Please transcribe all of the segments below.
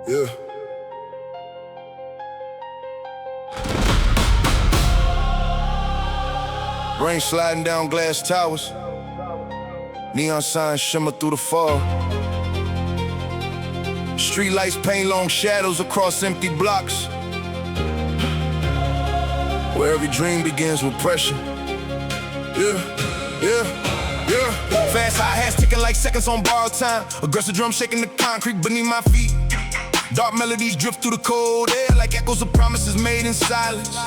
Yeah. Rain sliding down glass towers. Neon signs shimmer through the fog. Street lights paint long shadows across empty blocks, where every dream begins with pressure. Yeah. Fast hi-hats ticking like seconds on borrowed time. Aggressive drum shaking the concrete beneath my feet. Dark melodies drift through the cold air like echoes of promises made in silence.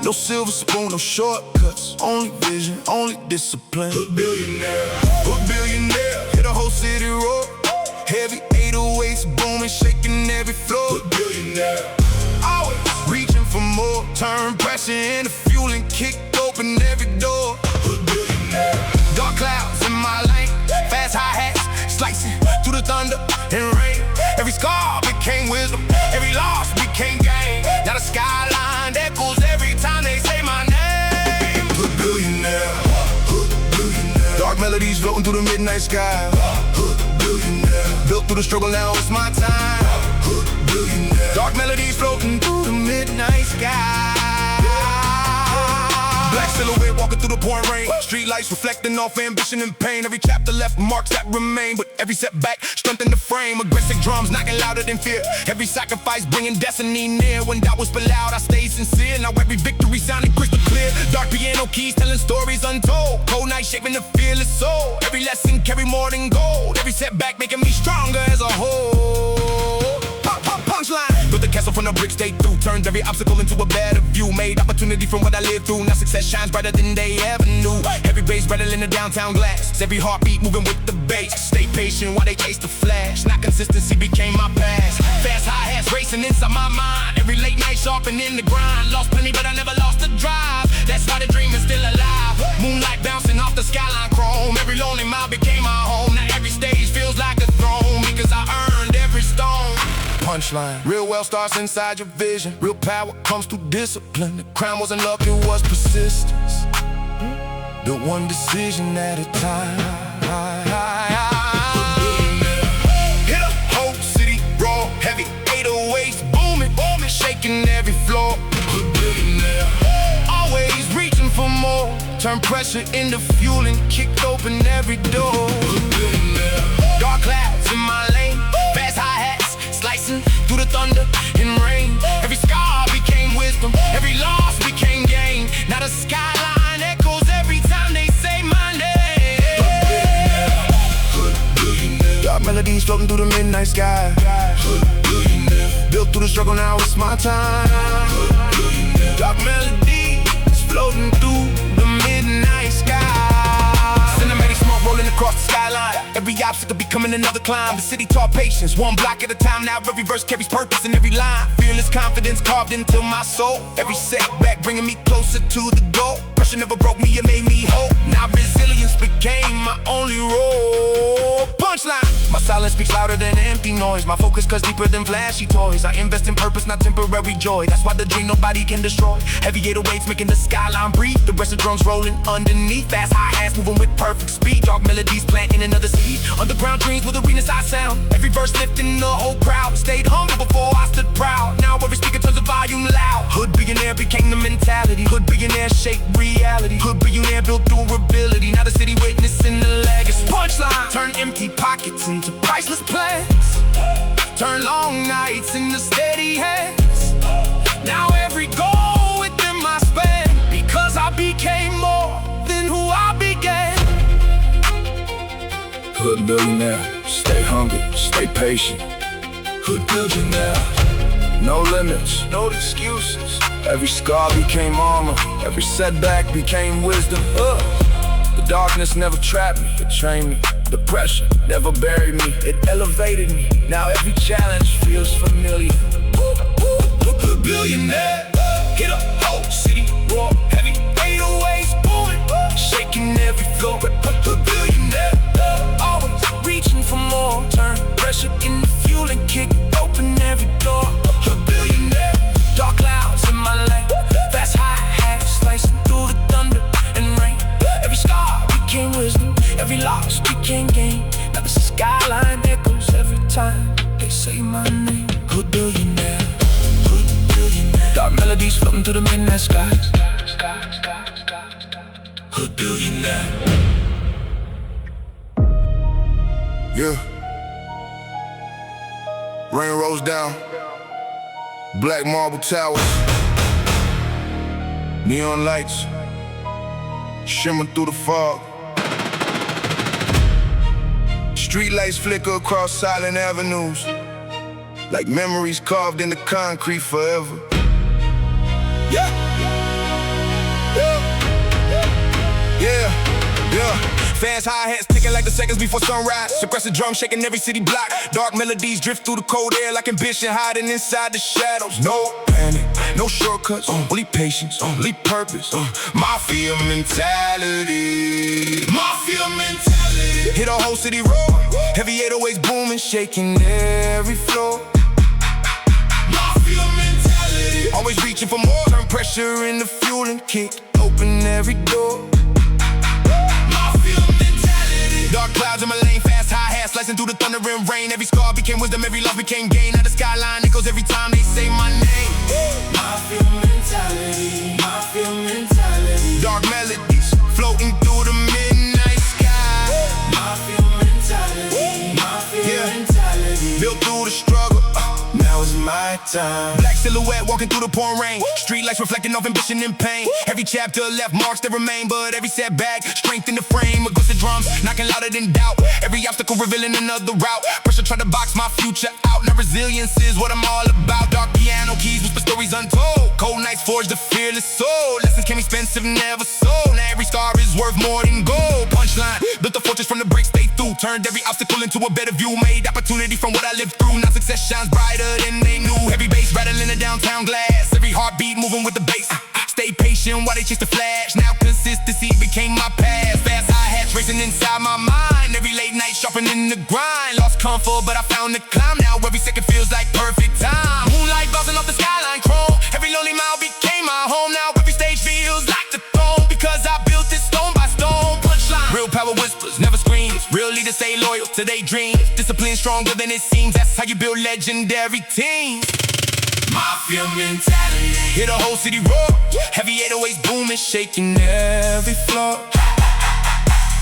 No silver spoon, no shortcuts, only vision, only discipline. Billionaire, hit a whole city roar. Heavy 808s booming, shaking every floor. Billionaire, always reaching for more. Turn pressure into fuel and kick open every door. Billionaire, dark clouds in my lane, fast hi-hats slicing through the thunder and rain. Every scar became wisdom, every loss became gain. Now the skyline echoes every time they say my name. Billionaire, dark melodies floating through the midnight sky. Billionaire, built through the struggle, now it's my time. Billionaire, dark melodies floating through the midnight sky. Black silhouette walking through the pouring rain. Street lights reflecting off ambition and pain. Every chapter left marks that remain, but every setback strengthened the frame. Aggressive drums knocking louder than fear. Every sacrifice bringing destiny near. When doubt whispered loud, I stayed sincere. Now every victory sounding crystal clear. Dark piano keys telling stories untold. Cold night shaping the fearless soul. Every lesson carry more than gold. Every setback making me stronger as a whole. Punchline, built the castle from the bricks stayed through. Turned every obstacle into a better view. Made opportunity from what I lived through. Now success shines brighter than they ever knew. Every bass rattling the downtown glass. Every heartbeat moving with the bass. Stay patient while they chase the flash. Not consistency became my past. Fast hi-hats racing inside my mind. Every late night sharpening the grind. Lost plenty but I never lost the drive. That's why the dream is still alive. Moonlight bouncing off the skyline chrome. Every lonely mile became my home. Now every stage feels like a throne, because I earned every stone. Punchline, real wealth starts inside your vision. Real power comes through discipline. The crime wasn't luck, it was persistence. Built one decision at a time. Hit a whole city raw, heavy 808s booming, shaking every floor. Always reaching for more. Turn pressure into fuel and kicked open every door. Dark clouds in my lane, fast hi-hats slicing through the thunder and rain. Every scar became wisdom, every loss became gain. Now the skyline echoes every time they say my name. Dark melodies floating through the midnight sky. Built through the struggle, now it's my time. Dark melodies floating through the midnight sky. Cinematic smoke rolling across the skyline. Every obstacle becoming another climb. The city taught patience, one block at a time. Now every verse carries purpose in every line. Fearless confidence carved into my soul. Every setback bringing me closer to the goal. Pressure never broke me, it made me whole. Now resilience became my only role. Punchline, my silence speaks louder than empty noise. My focus cuts deeper than flashy toys. I invest in purpose, not temporary joy. That's why the dream nobody can destroy. Heavy 808s making the skyline breathe. The rest of drums rolling underneath. Fast hi-hats moving with perfect speed. Dark melodies planting another seed. Underground dreams with arenas I sound. Every verse lifting the whole crowd. Stayed humble before I stood proud. Now every speaker turns the volume loud. Hood billionaire became the mentality. Hood billionaire shaped reality. Hood billionaire built durability. Now the city witnessing the legacy. Punchline, turn empty pockets into priceless plans. Turn long nights into steady hands. Now every goal within my span, because I became more than who I began. Hood billionaire, stay hungry, stay patient. Hood billionaire, no limits, no excuses. Every scar became armor, every setback became wisdom. The darkness never trapped me, it trained me. The pressure never buried me, it elevated me. Now every challenge feels familiar. Billionaire, hit a whole city raw, heavy 808s booming, shaking every floor. Billionaire, always reaching for more. Turn pressure into fuel and kick open every door. Billionaire, dark clouds in my lane, fast hi-hats slicing through the thunder and rain. Every scar became wisdom, every loss became gain. Now the skyline echoes every time they say my name. Hood melodies floating through the midnight sky. Hood billionaire. Yeah. Rain rolls down, black marble towers, neon lights shimmer through the fog. Street lights flicker across silent avenues, like memories carved into concrete forever. Yeah, yeah, yeah, yeah. Fast hi-hats ticking like the seconds before sunrise. Aggressive drum shaking every city block. Dark melodies drift through the cold air like ambition hiding inside the shadows. No panic, no shortcuts, only patience, only purpose. Mafia mentality. Mafia mentality. Hit a whole city roar. Heavy 808s booming, shaking every floor. Mafia mentality. Always reaching for more. Turn pressure into fuel and kick open every door. Dark clouds in my lane, fast hi-hats slicing through the thunder and rain. Every scar became wisdom, every love became gain. Now the skyline echoes every time they say my name. Mafia mentality, mafia mentality. Dark melodies floating through the midnight sky. Mafia mentality, mafia mentality. Built through the struggle, now it's my time. Black silhouette walking through the pouring rain. Street lights reflecting off ambition and pain. Every chapter left marks that remain, but every setback strengthened the frame. Aggressive drums knocking louder than doubt. Every obstacle revealing another route. Pressure try to box my future out. Now resilience is what I'm all about. Dark piano keys whisper stories untold. Cold nights forge the fearless soul. Lessons came expensive, never sold. Now every star is worth more than gold. Punchline built a fortress from the bricks they threw. Turned every obstacle into a better view. Made opportunity from what I lived through. Now success shines brighter than they knew. Heavy bass rattling the downtown glass. Every heartbeat moving with the bass. Stay patient while they chase the flash. Now consistency became my past. Fast hi-hats racing inside my mind. Every late night sharpening the grind. Lost comfort but I found the climb. Now every second feels like perfect time. Moonlight bouncing off the skyline chrome. Every lonely mile became my home. Now every stage feels like the throne. Because I built it stone by stone. Punchline. Real power whispers, never screams. Real leaders stay loyal to their dreams. Discipline stronger than it seems. That's how you build legendary teams. Mafia mentality. Hit a whole city roar. Heavy 808s booming, shaking every floor.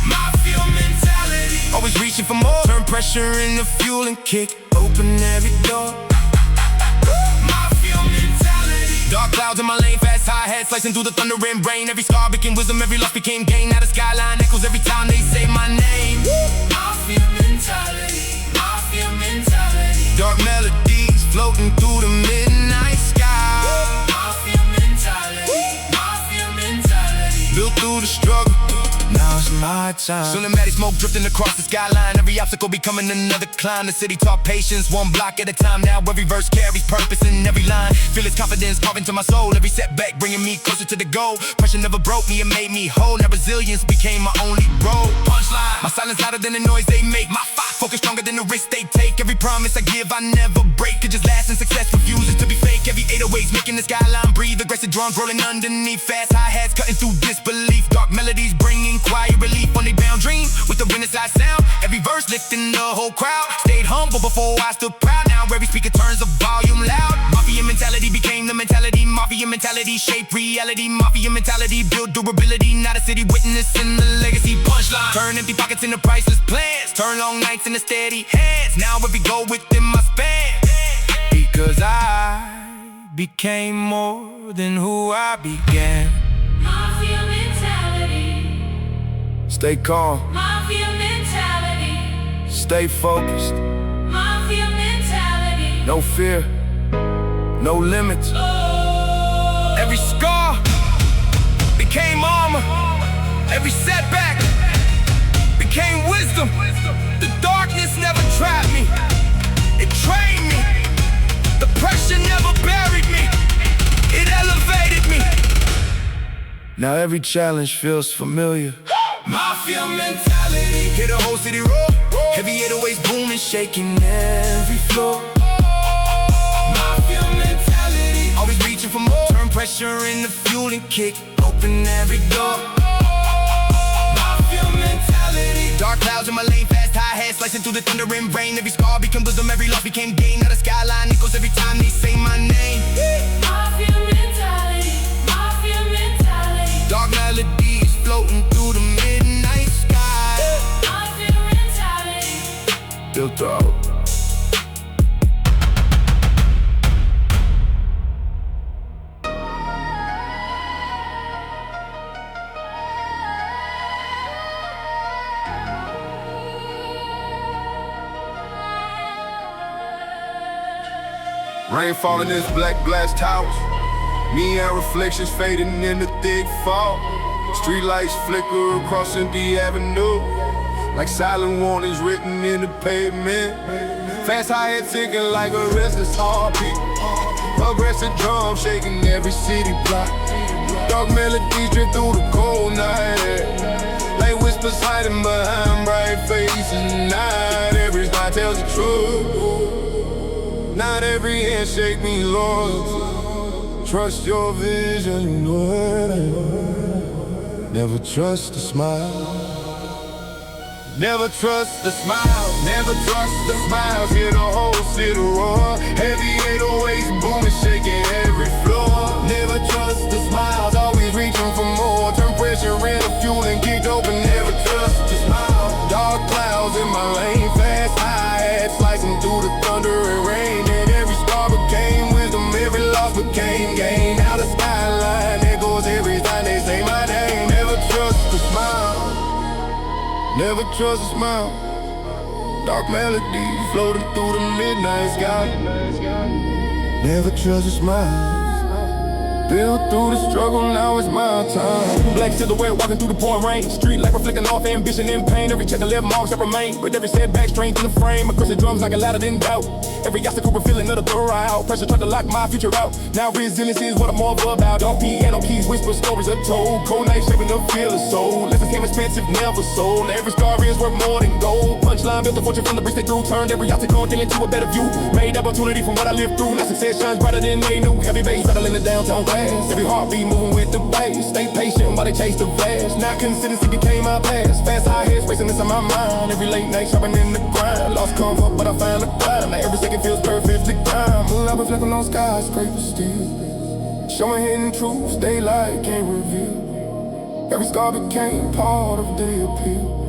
Mafia mentality. Always reaching for more. Turn pressure into fuel and kick open every door. Mafia mentality. Dark clouds in my lane, fast hi-hats slicing through the thunder and rain. Every scar became wisdom, every loss became gain. Now the skyline echoes every time they say my name. Mafia mentality. Mafia mentality. Dark melodies floating through the midnight sky. Mafia mentality, mafia mentality. Built through the struggle, now it's my time. Cinematic smoke drifting across the skyline. Every obstacle becoming another climb. The city taught patience, one block at a time. Now every verse carries purpose in every line. Feel its confidence carving to my soul. Every setback bringing me closer to the goal. Pressure never broke me, it made me whole. Now resilience became my only role. Punchline, my silence louder than the noise they make. My focus stronger than the risk they take. Every promise I give I never break. Could just last and success refuses to be fake. Every 808s making the skyline breathe. Aggressive drums rolling underneath. Fast hi-hats cutting through disbelief. Dark melodies bringing quiet relief on their bound dream. With the renaissance sound, every verse lifting the whole crowd. Stayed humble before I stood proud. Now every speaker turns the volume loud. Mafia mentality became the mentality. Mafia mentality shaped reality. Mafia mentality built durability. Not a city witnessing the legacy. Punchline, turn empty pockets into priceless plans. Turn long nights into steady hands. Now every goal within my span. Because I became more than who I began. Mafia mentality. Stay calm. Mafia mentality. Stay focused. Mafia mentality. No fear, no limits. Every scar became armor. Every setback became wisdom. The darkness never trapped me. It trained me. The pressure never buried me. It elevated me. Now every challenge feels familiar. Mafia mentality. Hit a whole city roar. Heavy 808s booming, shaking every floor. Mafia mentality. Always reaching for more. Turn pressure into fuel and kick open every door. Mafia mentality. Dark clouds in my lane, fast hi-hats slicing through the thunder and rain. Every scar became wisdom, every loss became gain. Now the skyline echoes every time they say my name. Mafia mentality. brutal. Rain falling in black glass towers. Me and reflections fading in the thick fog. Street lights flicker across empty avenue, like silent warnings written in the pavement. Fast hi-hat ticking like a restless heartbeat. Aggressive drums shaking every city block. Dark melodies drip through the cold night air, like whispers hiding behind bright faces. Not every smile tells the truth. Not every handshake means loyalty. Trust your vision, never trust a smile. Never trust the smiles, never trust the smiles. Hear the whole city roar. Heavy 808s booming, shaking every floor. Never trust the smiles, always reaching for more. Turn pressure into fuel and kick open. Never trust the smiles. Dark clouds in my lane, fast hi-hats slicing through the thunder and rain. And every star became wisdom, every loss became gain. Now the skyline echoes every time they say my name. Never trust the smile, never trust a smile. Dark melodies floating through the midnight sky. Never trust a smile. Built through the struggle, now it's my time. Black silhouette walking through the pouring rain. Street light reflecting off ambition and pain. Every check and left marks that remain. With every setback strange in the frame. Across the drums like a ladder in doubt. Every obstacle revealing another door out. Pressure tried to lock my future out. Now resilience is what I'm all about. Dark piano keys whisper stories untold. Cold night shaping the feel of soul. Lessons came expensive, never sold. Every scar is worth more than gold. Punchline built a fortune from the bricks they threw. Turned every obstacle into a better view. Made opportunity from what I lived through. Now success shines brighter than they knew. Heavy bass battling the downtown glass. Every heartbeat moving with the bass. Stay patient while they chase the flash. Now consistency became my past. Fast high heads racing inside my mind. Every late night shopping in the grind. Lost comfort but I found the climb. Now every second feels perfectly timed. I reflecting on skyscrapers still. Showing hidden truths daylight can't reveal. Every scar became part of the appeal.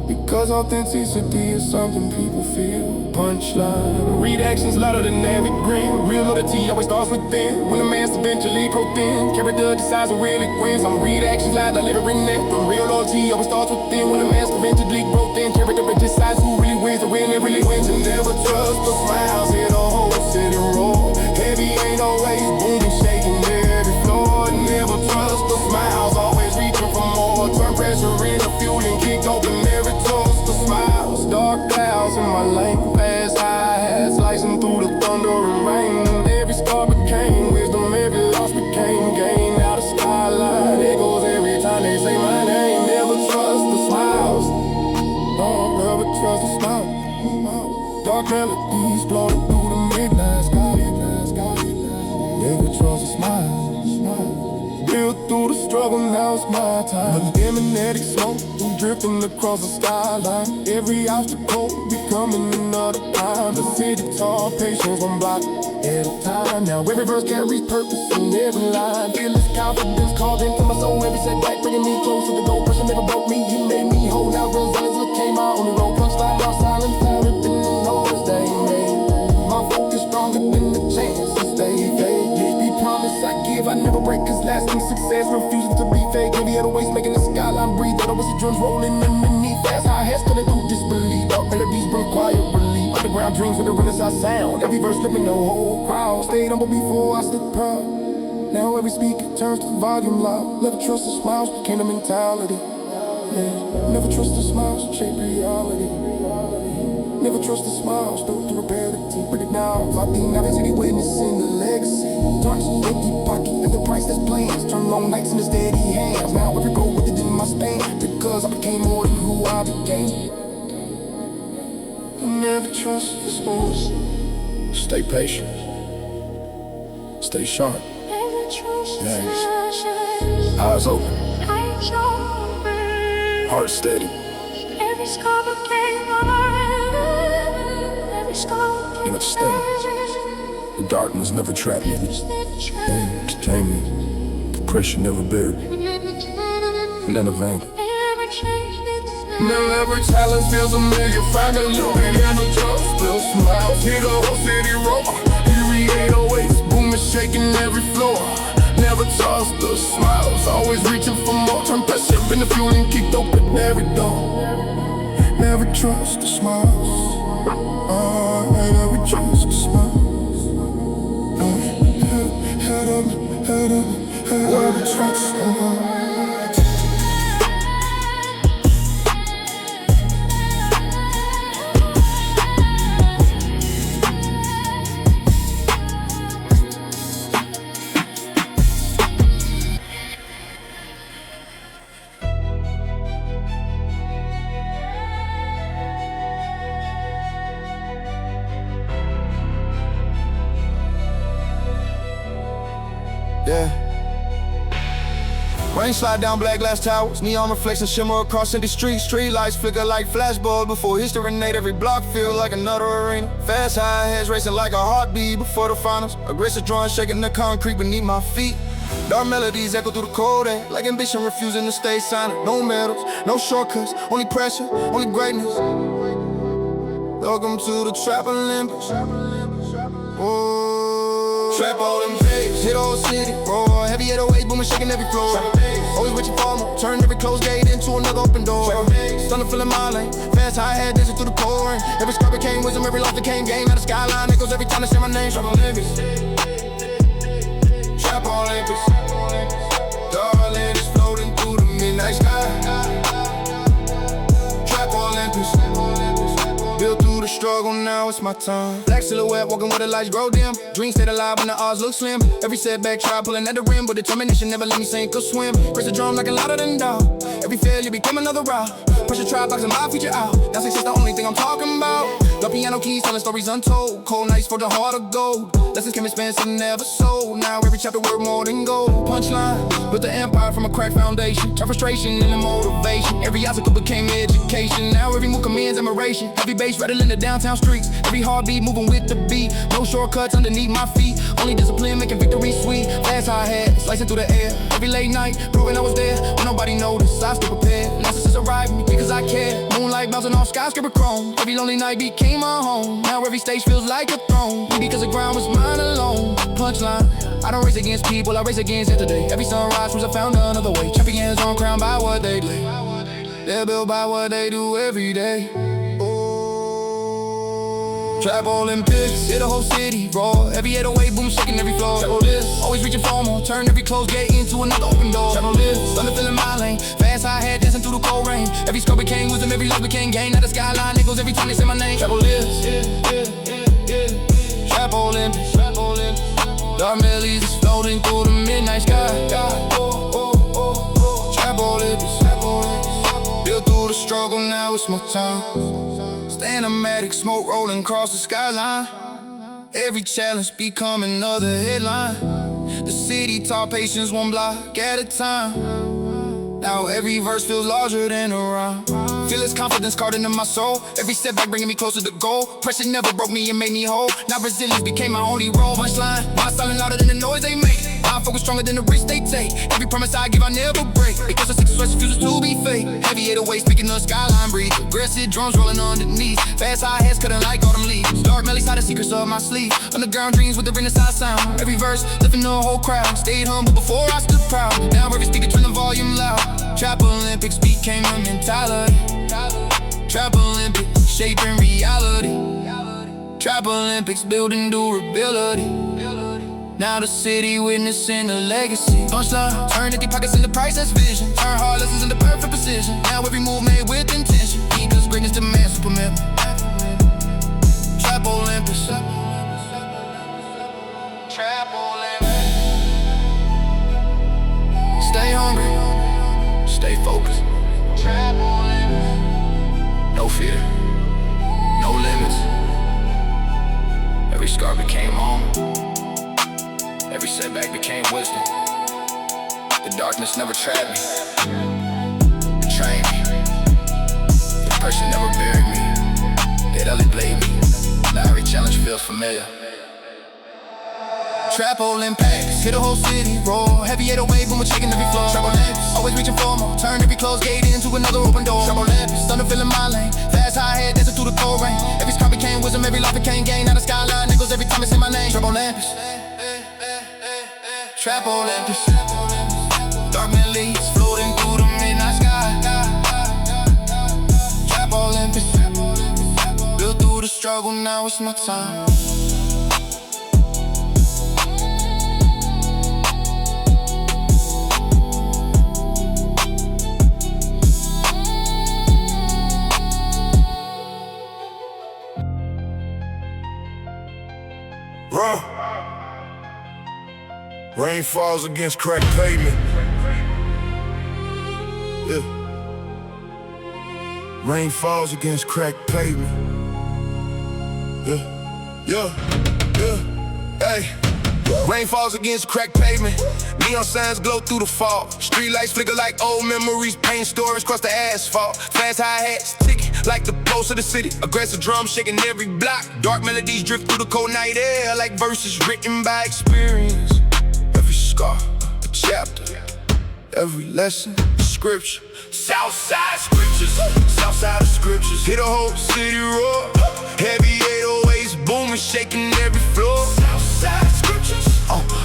Because authenticity is something people feel. Punchline, read actions louder than every grin. Real loyalty always starts within. When a man's eventually grow thin, character decides who really wins. I'm read actions louder than every net. The real loyalty always starts within. When a man's eventually grow thin, character decides who really wins. The winner really wins. And never trust the smiles. Hear the whole city roar. Heavy ain't always booming, shaking every floor. Never trust the smiles. Always reaching for more. Turn pressure into fuel and kick open every toast. The smiles, dark clouds in my lane. Fast hi-hats slicing through the thunder and rain. Every scar became wisdom, every loss became gain. Now the skyline echoes every time they say my name. Never trust the smiles. No, never trust the smiles. Dark melodies floating through the midnight sky. Never trust the smiles. Built through the struggle, now it's my time. Eliminating smoke, drifting across the skyline. Every obstacle becoming another climb. The city tall, patience one block at a time. Now every verse carries purpose in every line. Fearless confidence called into my soul. Every setback bringing me close to the goal. Pressure never broke me, you made me whole. Now resilience became my only road. Punchline, now silence, louder than the noise they made. My focus stronger than the chances they fade. Promise I give, I never break, cause lasting success refuses to be fake. Heavy otherways making the skyline breathe. That always the drums rolling underneath. Fast hi-hats turning through disbelief. Dark melodies bring quiet relief. Underground dreams with a renaissance sound. Every verse flipping the whole crowd. Stayed humble before I stood proud. Now every speaker turns to volume loud. Never trust the smiles, became the mentality. Yeah. Never trust the smiles, shape reality. Never trust the smiles, built to repair the teeth. Break it down, I think now there's any witnessing the legacy. Dark, empty pocket, and the priceless plans. Turn long nights into steady hands. Now every goal with it in my span. Because I became more than who I became. Never trust the smiles. Stay patient. Stay sharp. Yes. Eyes open. Heart steady. Every scar became mine. Every scar You understand? The darkness never trapped me. Pain contained me. The pressure never buried me. And then the vein. never changed its Now every challenge feels a million. Find a new piano drums, little smiles. Hit the whole city roll. Eerie 808s, booming, shaking every floor. Never toss the smiles, always reaching for more. Turn pressure in the fuel and keep open every door. Never trust the smiles. I never trust the smiles. Head up, never trust the smiles. Yeah. Rain slide down black glass towers, neon reflections shimmer across city streets. Street lights flicker like flashbulbs before history nade. Every block feel like another arena. Fast high heads racing like a heartbeat before the finals. Aggressive drawing shaking the concrete beneath my feet. Dark melodies echo through the cold air, like ambition refusing to stay silent. No medals, no shortcuts, only pressure, only greatness. Welcome to the Trap Olympics. Trap Olympics, hit old city, roar. Heavy 808s, booming, shaking every floor. Always reaching for more, turn every closed gate into another open door. Thunder filling my lane, fast high head dancing through the cold rain. Every scar became wisdom, every loss became game. Now the skyline echoes every time they say my name. Trap Olympics, Trap Olympics. Darling is floating through the midnight sky. Trap Olympics. Built through the struggle, now it's my time. Black silhouette, walking where the lights grow dim. Dreams stayed alive when the odds look slim. Every setback, try pulling at the rim, but determination never let me sink or swim. Press the drum like a louder than dog. Every failure became another route. Pressure try boxing my future out. Now success the only thing I'm talking about. The piano keys telling stories untold. Cold nights forge a heart of gold. Lessons came expensive, never sold. Now every chapter worth more than gold. Punchline, built the empire from a cracked foundation. Turn frustration into motivation. Every obstacle became education. Now every move commands admiration. Heavy bass rattling the downtown streets. Every heartbeat moving with the beat. No shortcuts underneath my feet. Only discipline making victory sweet. Fast high head, slicing through the air. Every late night, proving I was there. When nobody noticed, I still prepared. Lessons arriving because I care. Moonlight bouncing off skyscraper chrome. Every lonely night became my home. Now every stage feels like a throne. Because the ground was mine alone. Punchline, I don't race against people, I race against yesterday. Every sunrise proves I found another way. Champions on crown by what they lay. They're built by what they do every day. Trap Olympics, hit the whole city, roar. Every 808 boom, shaking every floor. Always reaching for more, turn every closed gate into another open door. Thunder filling my lane, fast high head dancing through the cold rain. Every score became wisdom, every loss became gain. Now the skyline echoes every time they say my name. Trap Olympics, Trap Olympics. Dark melodies is floating through the midnight sky. Trap Olympics, built through the struggle, now it's my time. Stanomatic, smoke rolling across the skyline. Every challenge become another headline. The city taught patience one block at a time. Now every verse feels larger than a rhyme. Feel its confidence carved into my soul. Every setback bringing me closer to goal. Pressure never broke me and made me whole. Now resilience became my only role. Punchline, my silent louder than the noise they make. My focus stronger than the risk they take. Every promise I give I never break. Because the success refuses to be fake. Heavy 808 speaking the skyline breathe. Aggressive drums rolling underneath. Fast high heads cutting like autumn leaves. Dark melodies hide the secrets of my sleeve. Underground dreams with the renaissance sound. Every verse lifting the whole crowd. Stayed humble before I stood proud. Now every speaker turn the volume loud. Trap Olympics became a mentality. Trap Olympics shaping reality. Trap Olympics building durability. Now the city witnessing a legacy. Punchline, turn empty pockets into priceless vision. Turn hard lessons into perfect precision. Now every move made with intention. Because greatness demands commitment. Trap Olympics. Trap Olympics. Stay hungry. Stay focused. Trap Olympics. No fear. No limits. Every scar became home. Every setback became wisdom. The darkness never trapped me. It trained me. The pressure never buried me. It only played me. Now every challenge feels familiar. Trap Olympics. Hit the whole city, roar. Heavy 808 when we're shaking every floor. Treble lips, always reaching for more. Turn every closed gate into another open door. Treble lips, thunder filling my lane. Fast high head dancing through the cold rain. Every scar became wisdom, every law became gain. Now the skyline nickels every time it's in my name. Treble lips, Trap Olympus. Dark melodies floating through the midnight sky. Trap Olympus. Built through the struggle, now it's my time. Rain falls against cracked pavement. Yeah. Rain falls against cracked pavement. Yeah. Hey. Rain falls against cracked pavement. Neon signs glow through the fog. Street lights flicker like old memories. Paint stories cross the asphalt. Fast hi-hats ticking like the pulse of the city. Aggressive drums shaking every block. Dark melodies drift through the cold night air like verses written by experience. Every scar, a chapter. Every lesson, scripture. Southside Scriptures, Southside Scriptures. Hit a whole city roar. Heavy 808s booming, shaking every floor. Southside Scriptures,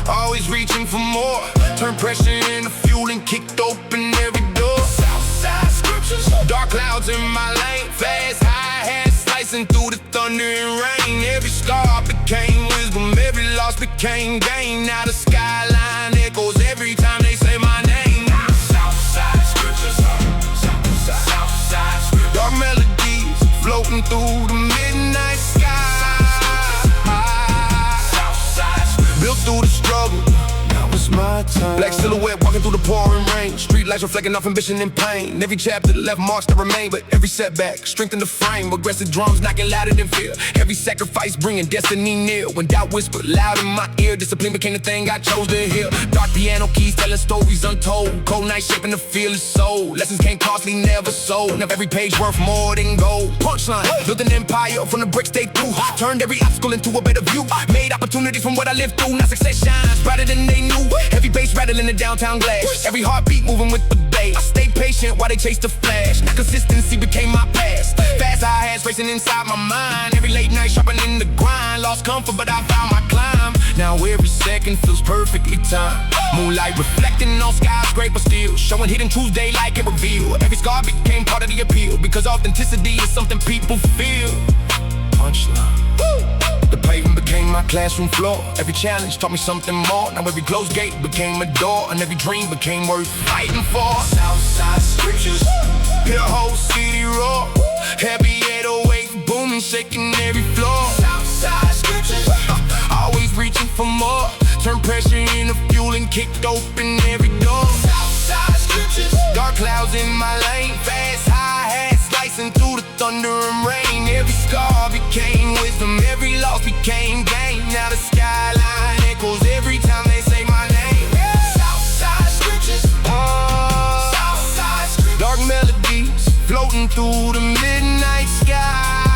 always reaching for more. Turn pressure into fuel and kicked open every door. Southside Scriptures, dark clouds in my lane. Fast hi-hats slicing through the thunder and rain. Every scar became wisdom, every loss became gain. Now the skyline echoes every time they say my name. Southside Scriptures, Southside Scriptures. Dark melodies floating through the midnight sky. Southside Scriptures. Built through the struggle, now it's my time. Black silhouette walking through the pouring rain. Street lights reflecting off ambition and pain. Every chapter left marks that remain, but every setback strengthened the frame. Aggressive drums knocking louder than fear. Every sacrifice bringing destiny near. When doubt whispered loud in my ear, discipline became the thing I chose to hear. Dark piano keys telling stories untold. Cold night shaping the fearless soul. Lessons came costly, never sold. Now every page worth more than gold. Punchline, built an empire from the bricks they threw. Turned every obstacle into a better view. Made opportunities from what I lived through. Now success shines brighter than they knew. Heavy bass rattling the downtown glass. Every heartbeat moving with the bass. I stayed patient while they chased the flash. Now consistency became my past. Fast hi-hats racing inside my mind. Every late night sharpening the grind. Lost comfort but I found my climb. Now every second feels perfectly timed. Moonlight reflecting on skyscraper steel. Showing hidden truths daylight can reveal. Every scar became part of the appeal. Because authenticity is something people feel. Punchline. The pavement became my classroom floor. Every challenge taught me something more. Now every closed gate became a door. And every dream became worth fighting for. Southside Scriptures, hit a whole city roar. Heavy 808 booming, shaking every floor. Southside Scriptures, always reaching for more. Turn pressure into fuel and kicked open every door. Southside Scriptures, dark clouds in my lane. Fast hi-hats slicing through the thunder and rain. Every scar became wisdom, every loss became gain. Now the skyline echoes every time they say my name. Southside Scriptures, Southside Scriptures. Dark melodies floating through the midnight sky.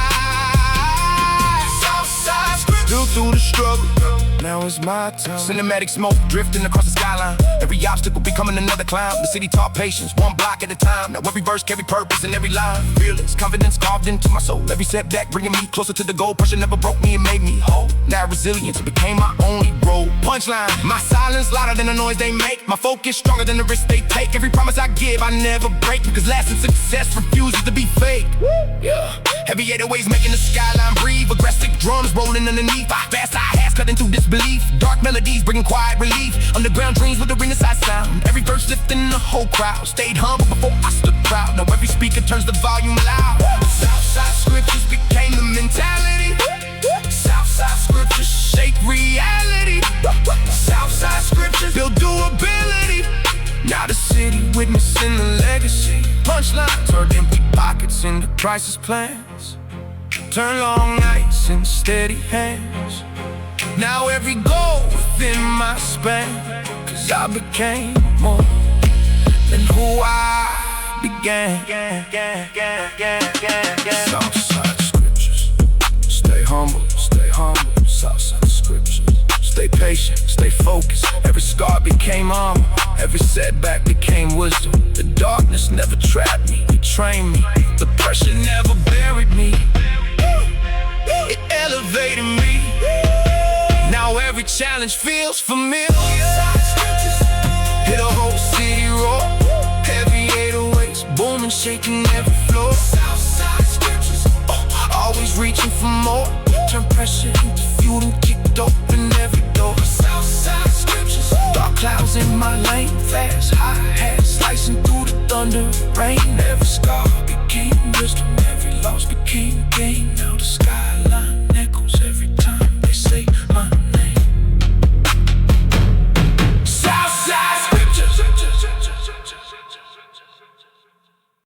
Southside Scriptures, built through the struggle, now it's my time. Cinematic smoke drifting across the skyline. Every obstacle becoming another climb. The city taught patience, one block at a time. Now every verse carry purpose in every line. Fearless, confidence carved into my soul. Every setback bringing me closer to the goal. Pressure never broke me and made me whole. Now resilience became my only role. Punchline, my silence louder than the noise they make. My focus stronger than the risk they take. Every promise I give, I never break. Because lasting success refuses to be fake. Yeah, heavy 808s making the skyline breathe. Aggressive drums rolling underneath. Fast hi-hats cutting through disbelief. Dark melodies bringing quiet relief. Underground dreams with arena side sound. Every verse lifting the whole crowd. Stayed humble before I stood proud. Now every speaker turns the volume loud. Southside Scriptures became the mentality. Southside Scriptures shape reality. Southside Scriptures build durability. Now the city witnessing the legacy. Punchline turned empty pockets into crisis plans. Turn long nights into steady hands. Now every goal within my span. Cause I became more than who I began. Southside Scriptures, stay humble, Southside Scriptures, stay patient, stay focused. Every scar became armor, every setback became wisdom. The darkness never trapped me, it trained me. The pressure never buried me, it elevated me. Now every challenge feels familiar. Hit a whole city roar, heavy 808s, booming, shaking every floor. Southside Scriptures, always reaching for more. Turn pressure into fuel and kicked open every door. Southside Scriptures, dark clouds in my lane, fast hi-hats slicing through the thunder rain. Every scar